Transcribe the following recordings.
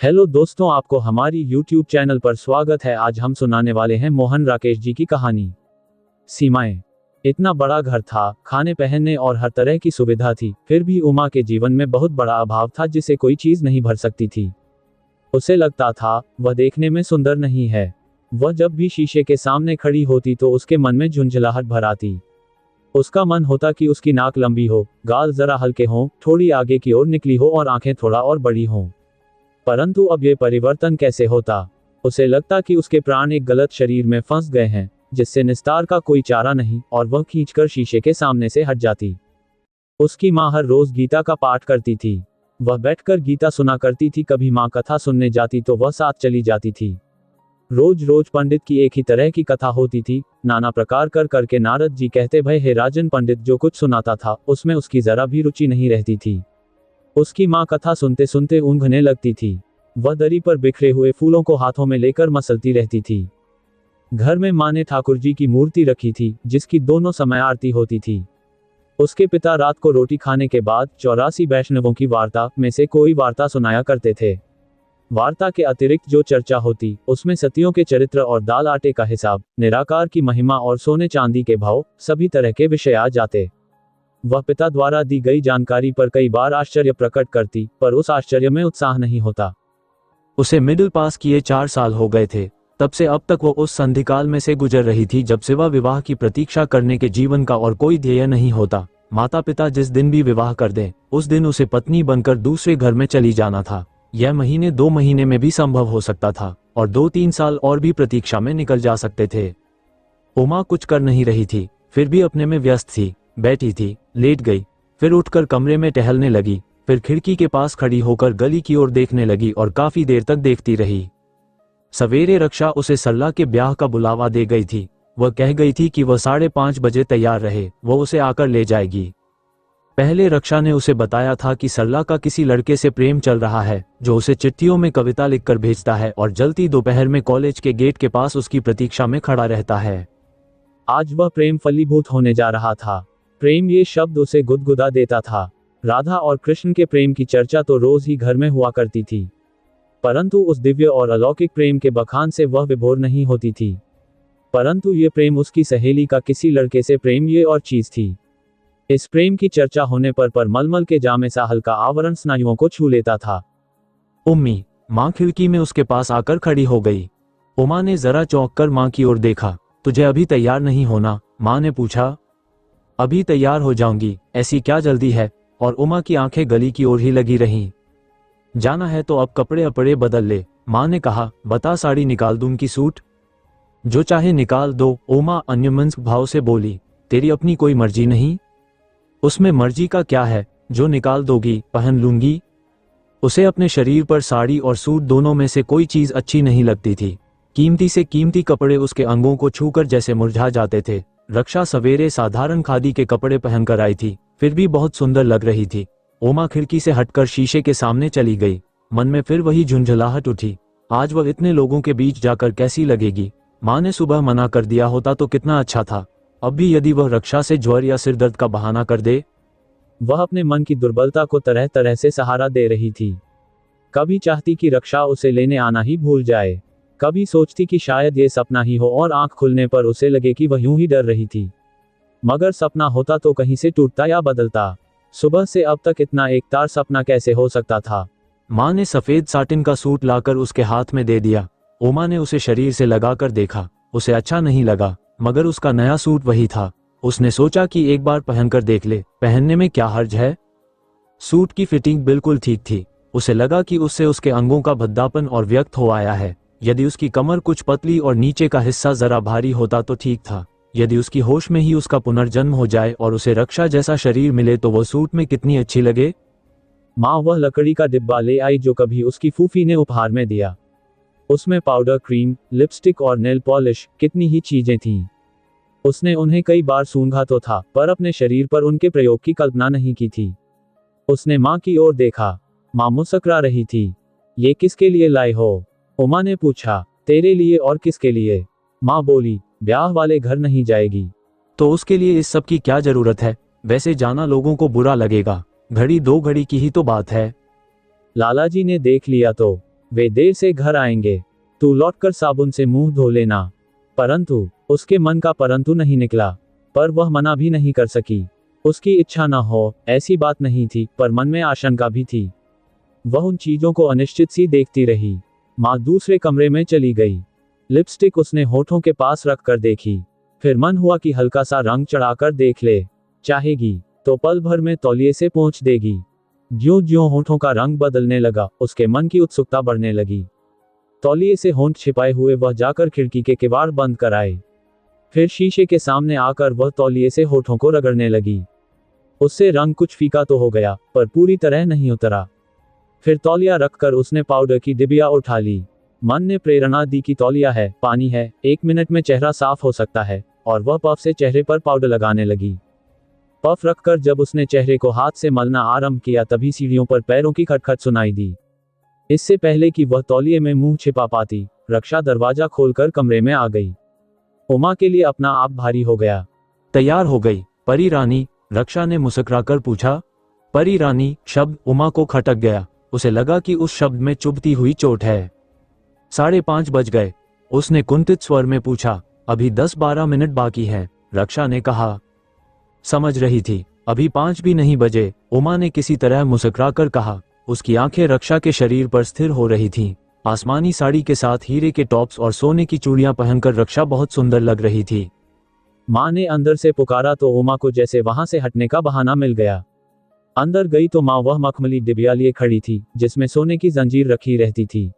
Hello दोस्तों, आपको हमारी YouTube चैनल पर स्वागत है। आज हम सुनाने वाले हैं मोहन राकेश जी की कहानी सीमाएं। इतना बड़ा घर था, खाने पहनने और हर तरह की सुविधा थी, फिर भी उमा के जीवन में बहुत बड़ा अभाव था जिसे कोई चीज नहीं भर सकती थी। उसे लगता था वह देखने में सुंदर नहीं है। वह जब भी शीशे के सामने खड़ी होती तो उसके मन में झुंझलाहट भर आती। उसका मन होता कि उसकी नाक लंबी हो, गाल जरा हल्के हों, थोड़ी आगे की ओर निकली हो और आंखें थोड़ा और बड़ी हों। परंतु अब ये परिवर्तन कैसे होता? उसे लगता कि उसके प्राण एक गलत शरीर में फंस गए हैं, जिससे निस्तार का कोई चारा नहीं, और वह खींचकर शीशे के सामने से हट जाती। उसकी माँ हर रोज गीता का पाठ करती थी। वह बैठकर गीता सुना करती थी। कभी माँ कथा सुनने जाती तो वह साथ चली जाती थी। रोज रोज पंडित की एक ही तरह की कथा होती थी। नाना प्रकार कर करके नारद जी कहते, भय हे राजन, पंडित जो कुछ सुनाता था उसमें उसकी जरा भी रुचि नहीं रहती थी। उसकी माँ कथा सुनते सुनते ऊँघने लगती थी। वह दरी पर बिखरे हुए फूलों को हाथों में लेकर मसलती रहती थी। घर में माँ ने ठाकुर जी की मूर्ति रखी थी, जिसकी दोनों समय आरती होती थी। उसके पिता रात को रोटी खाने के बाद 84 वैष्णवों की वार्ता में से कोई वार्ता सुनाया करते थे। वार्ता के अतिरिक्त जो चर्चा होती, उसमें सतियों के चरित्र और दाल आटे का हिसाब, निराकार की महिमा और सोने चांदी के भाव, सभी तरह के विषय आ जाते। वह पिता द्वारा दी गई जानकारी पर कई बार आश्चर्य प्रकट करती, पर उस आश्चर्य में उत्साह नहीं होता। उसे मिडिल पास किए 4 साल हो गए थे। तब से अब तक वो उस संधिकाल में से गुजर रही थी जब सिवा विवाह की प्रतीक्षा करने के जीवन का और कोई ध्येय नहीं होता। माता पिता जिस दिन भी विवाह कर दें, उस दिन उसे पत्नी बनकर दूसरे घर में चली जाना था। यह महीने 2 महीने में भी संभव हो सकता था, और 2-3 साल और भी प्रतीक्षा में निकल जा सकते थे। उमा कुछ कर नहीं रही थी, फिर भी अपने में व्यस्त थी। बैठी थी, लेट गई, फिर उठकर कमरे में टहलने लगी, फिर खिड़की के पास खड़ी होकर गली की ओर देखने लगी और काफी देर तक देखती रही। सवेरे रक्षा उसे सरला के ब्याह का बुलावा दे गई थी। वह कह गई थी कि वह 5:30 बजे तैयार रहे, वो उसे आकर ले जाएगी। पहले रक्षा ने उसे बताया था कि सरला का किसी लड़के से प्रेम चल रहा है, जो उसे चिट्ठियों में कविता लिखकर भेजता है और जलती दोपहर में कॉलेज के गेट के पास उसकी प्रतीक्षा में खड़ा रहता है। आज वह प्रेम फलीभूत होने जा रहा था। प्रेम ये शब्द उसे गुदगुदा देता था। राधा और कृष्ण के प्रेम की चर्चा तो रोज ही घर में हुआ करती थी, परंतु उस दिव्य और अलौकिक प्रेम के बखान से वह विभोर नहीं होती थी। परंतु ये प्रेम उसकी सहेली का किसी लड़के से प्रेम ये और चीज थी। इस प्रेम की चर्चा होने पर मलमल के जामे सा हल्का आवरण स्नायुओं को छू लेता था। उम्मी, माँ खिड़की में उसके पास आकर खड़ी हो गई। उमा ने जरा चौंक कर माँ की ओर देखा। तुझे अभी तैयार नहीं होना? माँ ने पूछा। अभी तैयार हो जाऊंगी, ऐसी क्या जल्दी है? और उमा की आंखें गली की ओर ही लगी रहीं। जाना है तो अब कपड़े अपड़े बदल ले, माँ ने कहा। बता, साड़ी निकाल दूं कि सूट? जो चाहे निकाल दो, उमा अन्यमनस्क भाव से बोली। तेरी अपनी कोई मर्जी नहीं? उसमें मर्जी का क्या है? जो निकाल दोगी पहन लूंगी। उसे अपने शरीर पर साड़ी और सूट दोनों में से कोई चीज अच्छी नहीं लगती थी। कीमती से कीमती कपड़े उसके अंगों को छूकर जैसे मुरझा जाते थे। रक्षा सवेरे साधारण खादी के कपड़े पहनकर आई थी, फिर भी बहुत सुंदर लग रही थी। उमा खिड़की से हटकर शीशे के सामने चली गई। मन में फिर वही झुंझलाहट उठी। आज वह इतने लोगों के बीच जाकर कैसी लगेगी? माँ ने सुबह मना कर दिया होता तो कितना अच्छा था। अब भी यदि वह रक्षा से ज्वर या सिरदर्द का बहाना कर दे। वह अपने मन की दुर्बलता को तरह तरह से सहारा दे रही थी। कभी चाहती कि रक्षा उसे लेने आना ही भूल जाए, कभी सोचती कि शायद ये सपना ही हो और आंख खुलने पर उसे लगे कि वह यूं ही डर रही थी। मगर सपना होता तो कहीं से टूटता या बदलता। सुबह से अब तक इतना एकतार सपना कैसे हो सकता था? माँ ने सफेद साटिन का सूट लाकर उसके हाथ में दे दिया। उमा ने उसे शरीर से लगाकर देखा। उसे अच्छा नहीं लगा, मगर उसका नया सूट वही था। उसने सोचा कि एक बार पहनकर देख ले, पहनने में क्या हर्ज है। सूट की फिटिंग बिल्कुल ठीक थी। उसे लगा कि उससे उसके अंगों का भद्दापन और व्यक्त हो आया है। यदि उसकी कमर कुछ पतली और नीचे का हिस्सा जरा भारी होता तो ठीक था। यदि उसकी होश में ही उसका पुनर्जन्म हो जाए और उसे रक्षा जैसा शरीर मिले तो वह सूट में कितनी अच्छी लगे। माँ वह लकड़ी का डिब्बा ले आई जो कभी उसकी फूफी ने उपहार में दिया। उसमें पाउडर, क्रीम, लिपस्टिक और नेल पॉलिश, कितनी ही चीजें थीं। उसने उन्हें कई बार सूंघा तो था, पर अपने शरीर पर उनके प्रयोग की कल्पना नहीं की थी। उसने माँ की ओर देखा। माँ मुस्कुरा रही थी। ये किसके लिए लाए हो? उमा ने पूछा। तेरे लिए और किसके लिए? माँ बोली। ब्याह वाले घर नहीं जाएगी तो उसके लिए इस सब की क्या जरूरत है? वैसे जाना लोगों को बुरा लगेगा। घड़ी 2 घड़ी की ही तो बात है। लाला जी ने देख लिया तो? वे देर से घर आएंगे, तू लौटकर साबुन से मुंह धो लेना। परंतु उसके मन का परंतु नहीं निकला, पर वह मना भी नहीं कर सकी। उसकी इच्छा न हो ऐसी बात नहीं थी, पर मन में आशंका भी थी। वह उन चीजों को अनिश्चित सी देखती रही। माँ दूसरे कमरे में चली गई। लिपस्टिक उसने होठों के पास रखकर देखी, फिर मन हुआ कि हल्का सा रंग चढ़ाकर देख ले। चाहेगी तो पल भर में तौलिए से पोंछ देगी। ज्यों-ज्यों होठों का रंग बदलने लगा, उसके मन की उत्सुकता बढ़ने लगी। तौलिए से होंठ छिपाए हुए वह जाकर खिड़की के किवाड़ बंद कर आए। फिर शीशे के सामने आकर वह तौलिए से होठों को रगड़ने लगी। उससे रंग कुछ फीका तो हो गया, पर पूरी तरह नहीं उतरा। फिर तौलिया रखकर उसने पाउडर की डिबिया उठा ली। मन ने प्रेरणा दी कि तौलिया है, पानी है, 1 मिनट में चेहरा साफ हो सकता है, और वह पफ से चेहरे पर पाउडर लगाने लगी। पफ रखकर जब उसने चेहरे को हाथ से मलना आरंभ किया, तभी सीढ़ियों पर पैरों की खटखट सुनाई दी। इससे पहले कि वह तौलिए में मुंह छिपा पाती, रक्षा दरवाजा खोलकर कमरे में आ गई। उमा के लिए अपना आप भारी हो गया। तैयार हो गई परी रानी? रक्षा ने मुस्कुराकर पूछा। परी रानी शब्द उमा को खटक गया। उसे लगा कि उस शब्द में चुभती हुई चोट है। 5:30 बज गए। उसने कुंठित स्वर में पूछा, अभी 10-12 मिनट बाकी है। रक्षा ने कहा। समझ रही थी, अभी 5 भी नहीं बजे, उमा ने किसी तरह मुस्कुराकर कहा। उसकी आंखें रक्षा के शरीर पर स्थिर हो रही थीं। आसमानी साड़ी के साथ हीरे के टॉप्स और सोने की चूड़ियां पहनकर रक्षा बहुत सुंदर लग रही थी। माँ ने अंदर से पुकारा तो उमा को जैसे वहां से हटने का बहाना मिल गया। अंदर गई तो माँ वह मखमली डिबिया लिए खड़ी थी, जिसमें सोने की जंजीर रखी रहती थी।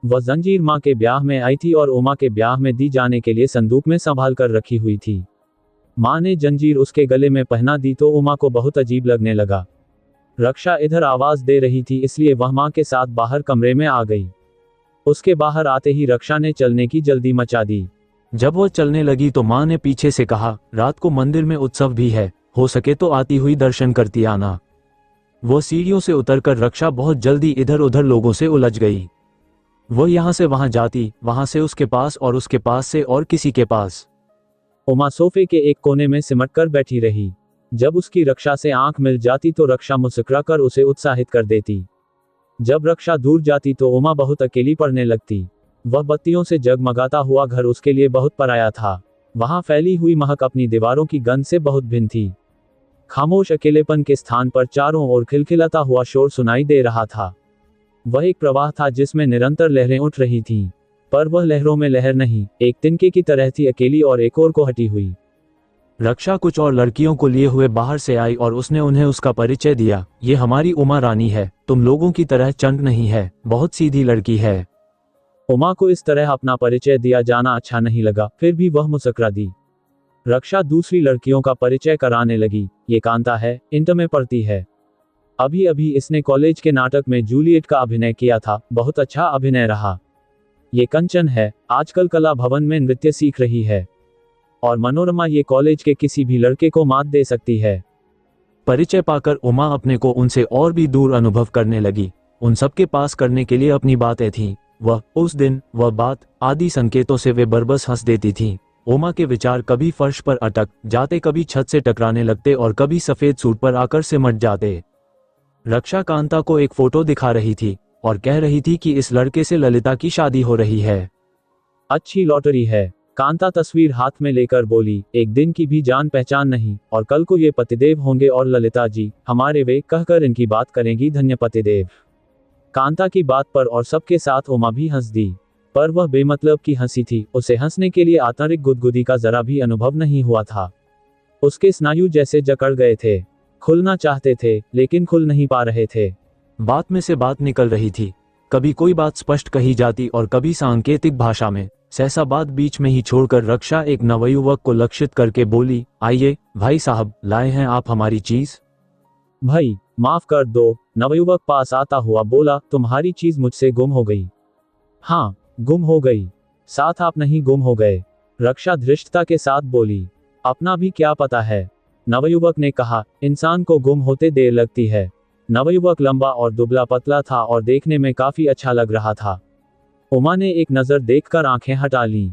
वह जंजीर माँ के ब्याह में आई थी और उमा के ब्याह में दी जाने के लिए संदूक में संभाल कर रखी हुई थी। माँ ने जंजीर उसके गले में पहना दी तो उमा को बहुत अजीब लगने लगा। रक्षा इधर आवाज दे रही थी, इसलिए वह माँ के साथ बाहर कमरे में आ गई। उसके बाहर आते ही रक्षा ने चलने की जल्दी मचा दी। जब वह चलने लगी तो माँ ने पीछे से कहा, रात को मंदिर में उत्सव भी है, हो सके तो आती हुई दर्शन करती आना। वो सीढ़ियों से उतरकर रक्षा बहुत जल्दी इधर उधर लोगों से उलझ गई। वो यहाँ से वहां जाती, वहां से उसके पास और उसके पास से और किसी के पास। उमा सोफे के एक कोने में सिमटकर बैठी रही। जब उसकी रक्षा से आंख मिल जाती तो रक्षा मुस्कुराकर उसे उत्साहित कर देती। जब रक्षा दूर जाती तो उमा बहुत अकेली पड़ने लगती। वह बत्तियों से जगमगाता हुआ घर उसके लिए बहुत पराया था। वहां फैली हुई महक अपनी दीवारों की गंध से बहुत भिन्न थी। खामोश अकेलेपन के स्थान पर चारों ओर खिलखिलाता हुआ शोर सुनाई दे रहा था। वह एक प्रवाह था जिसमें निरंतर लहरें उठ रही थीं, पर वह लहरों में लहर नहीं, एक तिनके की तरह थी, अकेली और एक ओर को हटी हुई। रक्षा कुछ और लड़कियों को लिए हुए बाहर से आई और उसने उन्हें उसका परिचय दिया। ये हमारी उमा रानी है, तुम लोगों की तरह चंट नहीं है, बहुत सीधी लड़की है। उमा को इस तरह अपना परिचय दिया जाना अच्छा नहीं लगा, फिर भी वह मुस्कुरा दी। रक्षा दूसरी लड़कियों का परिचय कराने लगी। ये कांता है, इंटर में पढ़ती है। अभी अभी इसने कॉलेज के नाटक में जूलियट का अभिनय किया था, बहुत अच्छा अभिनय रहा। ये कंचन है, आजकल कला भवन में नृत्य सीख रही है। और मनोरमा, ये कॉलेज के किसी भी लड़के को मात दे सकती है। परिचय पाकर उमा अपने को उनसे और भी दूर अनुभव करने लगी। उन सबके पास करने के लिए अपनी बातें थीं। वह उस दिन, वह बात आदि संकेतों से वे बरबस हंस देती थीं। उमा के विचार कभी फर्श पर अटक जाते, कभी छत से टकराने लगते और कभी सफेद सूट पर आकर सिमट जाते। रक्षा कांता को एक फोटो दिखा रही थी और कह रही थी कि इस लड़के से ललिता की शादी हो रही है। अच्छी लॉटरी है, कांता तस्वीर हाथ में लेकर बोली। एक दिन की भी जान पहचान नहीं, और कल को ये पतिदेव होंगे और ललिता जी हमारे वे कहकर इनकी बात करेंगी, धन्य पतिदेव। कांता की बात पर और सबके साथ उमा भी हंस दी, पर वह बेमतलब की हंसी थी। उसे हंसने के लिए आंतरिक गुदगुदी का जरा भी अनुभव नहीं हुआ था। उसके स्नायु जैसे जकड़ गए थे, खुलना चाहते थे लेकिन खुल नहीं पा रहे थे। बात में से बात निकल रही थी, कभी कोई बात स्पष्ट कही जाती और कभी सांकेतिक भाषा में। सहसा बात बीच में ही छोड़कर रक्षा एक नवयुवक को लक्षित करके बोली, आइए भाई साहब, लाए हैं आप हमारी चीज। भाई माफ कर दो, नवयुवक पास आता हुआ बोला, तुम्हारी चीज मुझसे गुम हो गई। हाँ, गुम हो गई, साथ आप नहीं गुम हो गए, रक्षा धृष्टता के साथ बोली। अपना भी क्या पता है, नवयुवक ने कहा, इंसान को गुम होते देर लगती है। नवयुवक लंबा और दुबला पतला था और देखने में काफी अच्छा लग रहा था। उमा ने एक नजर देखकर आंखें हटा लीं।